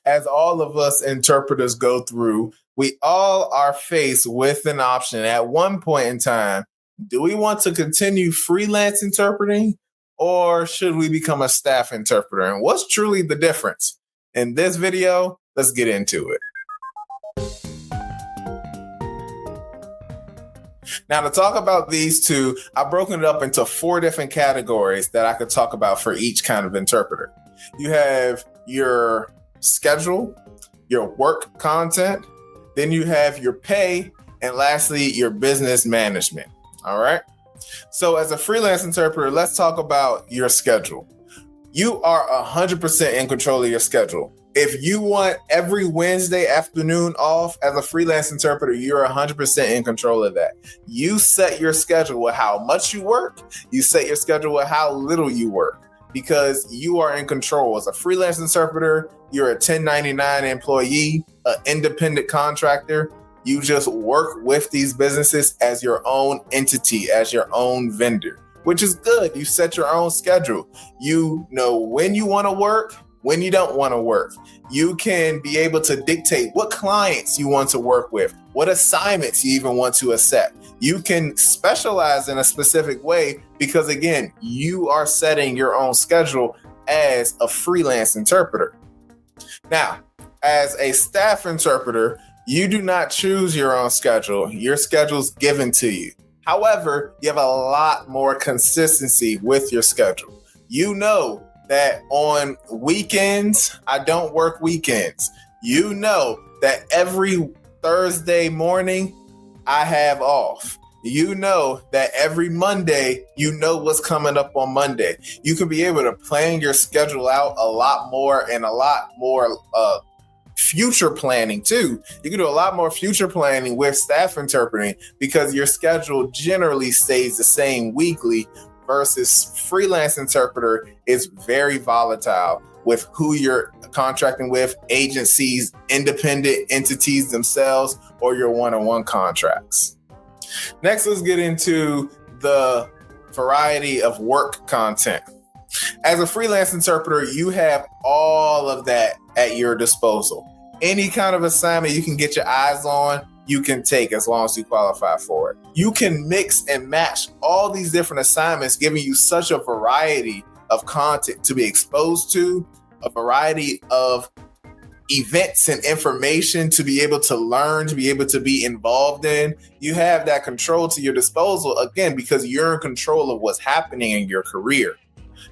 As all of us interpreters go through, we all are faced with an option at one point in time. Do we want to continue freelance interpreting or should we become a staff interpreter? And what's truly the difference? In this video, let's get into it. Now, to talk about these two, I've broken it up into 4 different categories that I could talk about for each kind of interpreter. You have your schedule, your work content, then you have your pay, and lastly, your business management. All right. So as a freelance interpreter, let's talk about your schedule. You are 100% in control of your schedule. If you want every Wednesday afternoon off as a freelance interpreter, you're 100% in control of that. You set your schedule with how much you work. You set your schedule with how little you work because you are in control. As a freelance interpreter, you're a 1099 employee, an independent contractor. You just work with these businesses as your own entity, as your own vendor, which is good. You set your own schedule. You know when you want to work, when you don't want to work. You can be able to dictate what clients you want to work with, what assignments you even want to accept. You can specialize in a specific way because, again, you are setting your own schedule as a freelance interpreter. Now, as a staff interpreter, you do not choose your own schedule. Your schedule's given to you. However, you have a lot more consistency with your schedule. You know that on weekends, I don't work weekends. You know that every Thursday morning, I have off. You know that every Monday, you know what's coming up on Monday. You can be able to plan your schedule out a lot more and a lot more future planning too. You can do a lot more future planning with staff interpreting because your schedule generally stays the same weekly versus freelance interpreter is very volatile with who you're contracting with, agencies, independent entities themselves, or your one-on-one contracts. Next, let's get into the variety of work content. As a freelance interpreter, you have all of that at your disposal. Any kind of assignment you can get your eyes on, you can take as long as you qualify for it. You can mix and match all these different assignments, giving you such a variety of content to be exposed to, a variety of events and information to be able to learn, to be able to be involved in. You have that control to your disposal, again, because you're in control of what's happening in your career.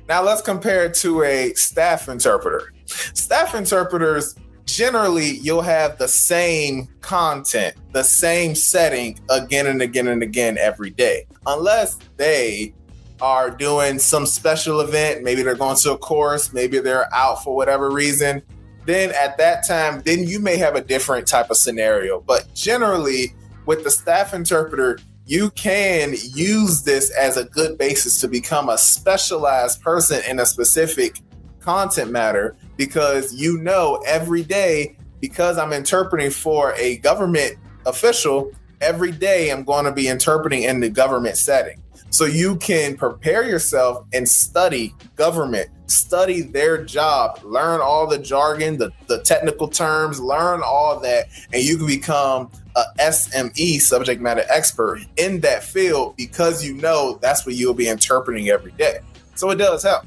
Now let's compare it to a staff interpreter. Staff interpreters, generally, you'll have the same content, the same setting again and again and again every day, unless they are doing some special event. Maybe they're going to a course, maybe they're out for whatever reason. Then at that time, then you may have a different type of scenario. But generally, with the staff interpreter, you can use this as a good basis to become a specialized person in a specific content matter, because you know every day, because I'm interpreting for a government official, every day I'm going to be interpreting in the government setting. So you can prepare yourself and study government, study their job, learn all the jargon, the technical terms, learn all that, and you can become a SME, subject matter expert, in that field because you know that's what you'll be interpreting every day. So it does help.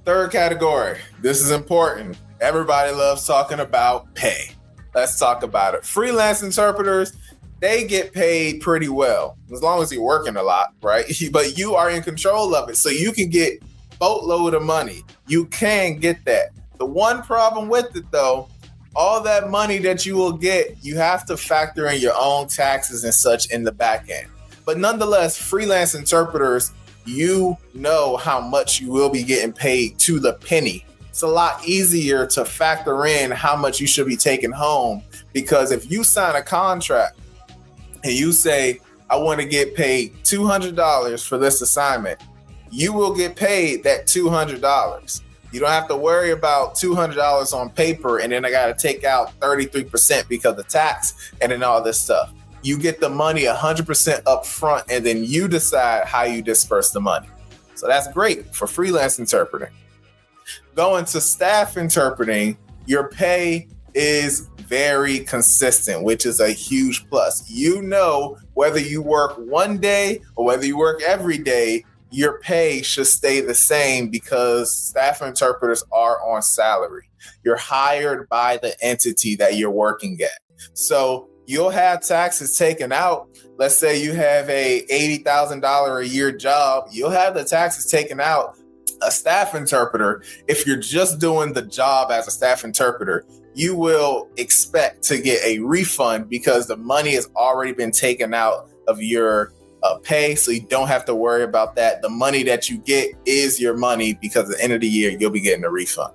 Third category, this is important. Everybody loves talking about pay. Let's talk about it. Freelance interpreters, they get paid pretty well, as long as you're working a lot, right? But you are in control of it, so you can get boatload of money. You can get that. The one problem with it, though, all that money that you will get, you have to factor in your own taxes and such in the back end. But nonetheless, freelance interpreters, you know how much you will be getting paid to the penny. It's a lot easier to factor in how much you should be taking home, because if you sign a contract and you say, I want to get paid $200 for this assignment, you will get paid that $200. You don't have to worry about $200 on paper and then I got to take out 33% because of tax and then all this stuff. You get the money 100% up front, and then you decide how you disperse the money. So that's great for freelance interpreting. Going to staff interpreting, your pay is very consistent, which is a huge plus. You know, whether you work one day or whether you work every day, your pay should stay the same because staff interpreters are on salary. You're hired by the entity that you're working at. So you'll have taxes taken out. Let's say you have a $80,000 a year job. You'll have the taxes taken out. A staff interpreter, if you're just doing the job as a staff interpreter, you will expect to get a refund because the money has already been taken out of your pay. So you don't have to worry about that. The money that you get is your money because at the end of the year, you'll be getting a refund.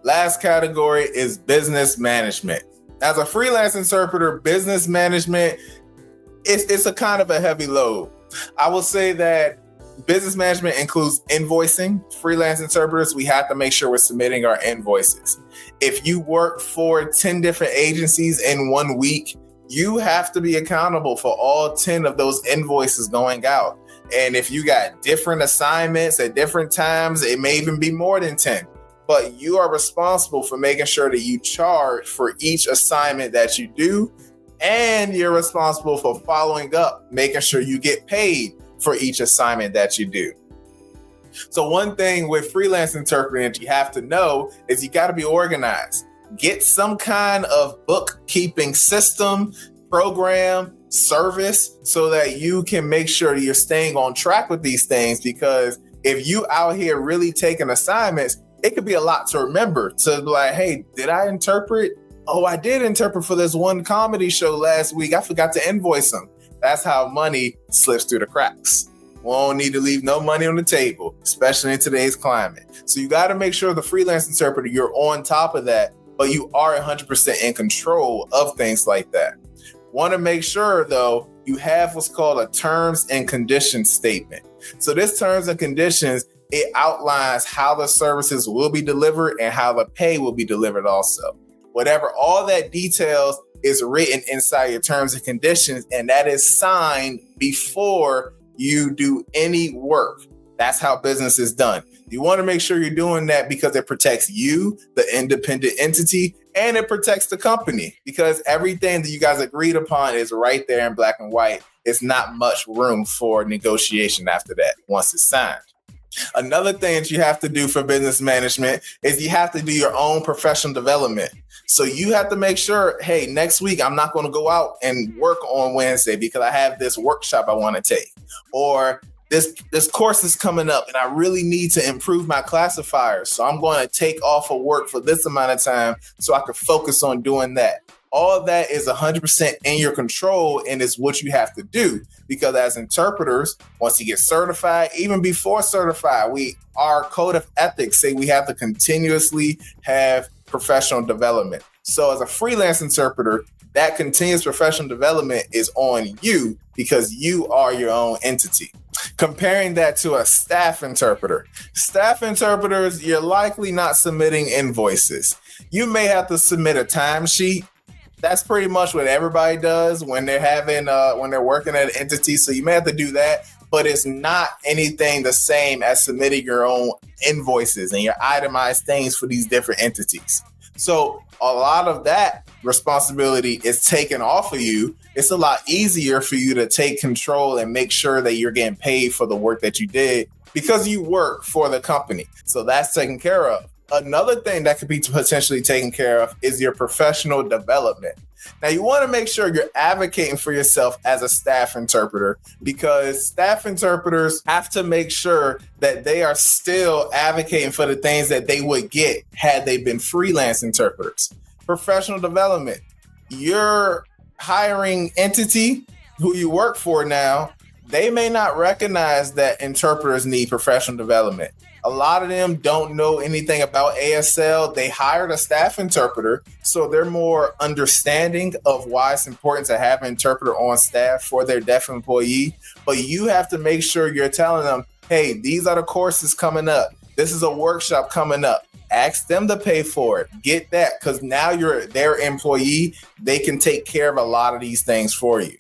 Last category is business management. As a freelance interpreter, business management, it's a kind of a heavy load. I will say that business management includes invoicing. Freelance interpreters, we have to make sure we're submitting our invoices. If you work for 10 different agencies in 1 week, you have to be accountable for all 10 of those invoices going out. And if you got different assignments at different times, it may even be more than 10. But you are responsible for making sure that you charge for each assignment that you do. And you're responsible for following up, making sure you get paid for each assignment that you do. So one thing with freelance interpreting that you have to know is you got to be organized. Get some kind of bookkeeping system, program, service, so that you can make sure you're staying on track with these things. Because if you out here really taking assignments, it could be a lot to remember to be like, hey, did I interpret? Oh, I did interpret for this one comedy show last week. I forgot to invoice them. That's how money slips through the cracks. We don't need to leave no money on the table, especially in today's climate. So you got to make sure the freelance interpreter, you're on top of that, but you are 100% in control of things like that. Want to make sure, though, you have what's called a terms and conditions statement. So this terms and conditions, it outlines how the services will be delivered and how the pay will be delivered also. Whatever, all that details is written inside your terms and conditions, and that is signed before you do any work. That's how business is done. You want to make sure you're doing that because it protects you, the independent entity, and it protects the company because everything that you guys agreed upon is right there in black and white. It's not much room for negotiation after that once it's signed. Another thing that you have to do for business management is you have to do your own professional development. So you have to make sure, hey, next week I'm not going to go out and work on Wednesday because I have this workshop I want to take. Or this course is coming up and I really need to improve my classifiers. So I'm going to take off of work for this amount of time so I can focus on doing that. All of that is 100% in your control and is what you have to do because as interpreters, once you get certified, even before certified, our code of ethics say we have to continuously have professional development. So as a freelance interpreter, that continuous professional development is on you because you are your own entity. Comparing that to a staff interpreter. Staff interpreters, you're likely not submitting invoices. You may have to submit a timesheet. That's pretty much what everybody does when they're working at an entity. So you may have to do that, but it's not anything the same as submitting your own invoices and your itemized things for these different entities. So a lot of that responsibility is taken off of you. It's a lot easier for you to take control and make sure that you're getting paid for the work that you did because you work for the company. So that's taken care of. Another thing that could be potentially taken care of is your professional development. Now, you want to make sure you're advocating for yourself as a staff interpreter because staff interpreters have to make sure that they are still advocating for the things that they would get had they been freelance interpreters. Professional development. Your hiring entity who you work for now, they may not recognize that interpreters need professional development. A lot of them don't know anything about ASL. They hired a staff interpreter, so they're more understanding of why it's important to have an interpreter on staff for their deaf employee. But you have to make sure you're telling them, hey, these are the courses coming up. This is a workshop coming up. Ask them to pay for it. Get that, because now you're their employee. They can take care of a lot of these things for you.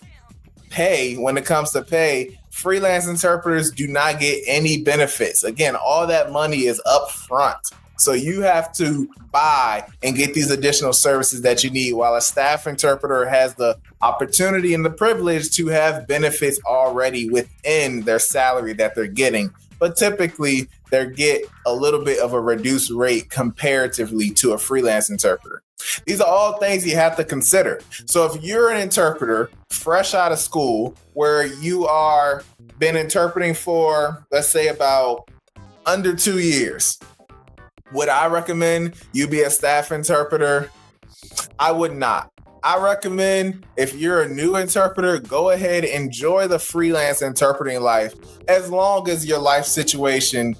Pay, when it comes to pay, freelance interpreters do not get any benefits. Again, all that money is up front. So you have to buy and get these additional services that you need, while a staff interpreter has the opportunity and the privilege to have benefits already within their salary that they're getting. But typically, they get a little bit of a reduced rate comparatively to a freelance interpreter. These are all things you have to consider. So if you're an interpreter fresh out of school, where you are been interpreting for, let's say, about under 2 years, would I recommend you be a staff interpreter? I would not. I recommend, if you're a new interpreter, go ahead, enjoy the freelance interpreting life, as long as your life situation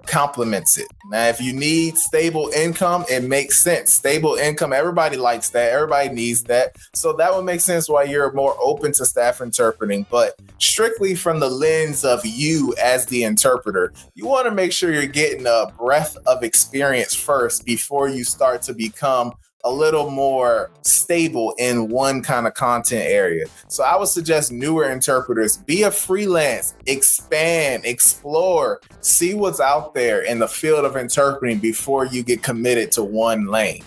complements it. Now, if you need stable income, it makes sense. Stable income, everybody likes that. Everybody needs that. So that would make sense why you're more open to staff interpreting. But strictly from the lens of you as the interpreter, you want to make sure you're getting a breadth of experience first before you start to become a little more stable in one kind of content area. So I would suggest newer interpreters, be a freelance, expand, explore, see what's out there in the field of interpreting before you get committed to one lane.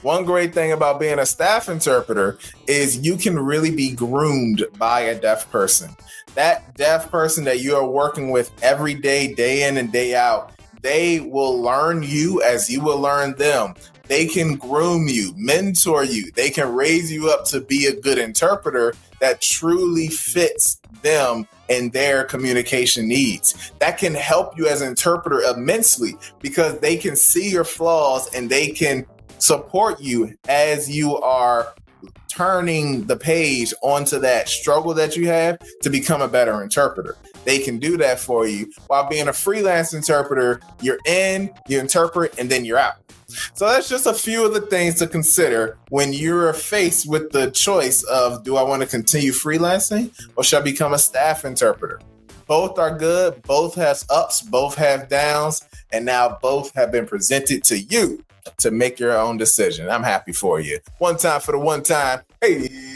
One great thing about being a staff interpreter is you can really be groomed by a deaf person. That deaf person that you are working with every day, day in and day out, they will learn you as you will learn them. They can groom you, mentor you. They can raise you up to be a good interpreter that truly fits them and their communication needs. That can help you as an interpreter immensely, because they can see your flaws and they can support you as you are turning the page onto that struggle that you have to become a better interpreter. They can do that for you. While being a freelance interpreter, you're in, you interpret, and then you're out. So that's just a few of the things to consider when you're faced with the choice of, do I want to continue freelancing or should I become a staff interpreter? Both are good. Both have ups, both have downs, and now both have been presented to you to make your own decision. I'm happy for you. One time for the one time. Hey.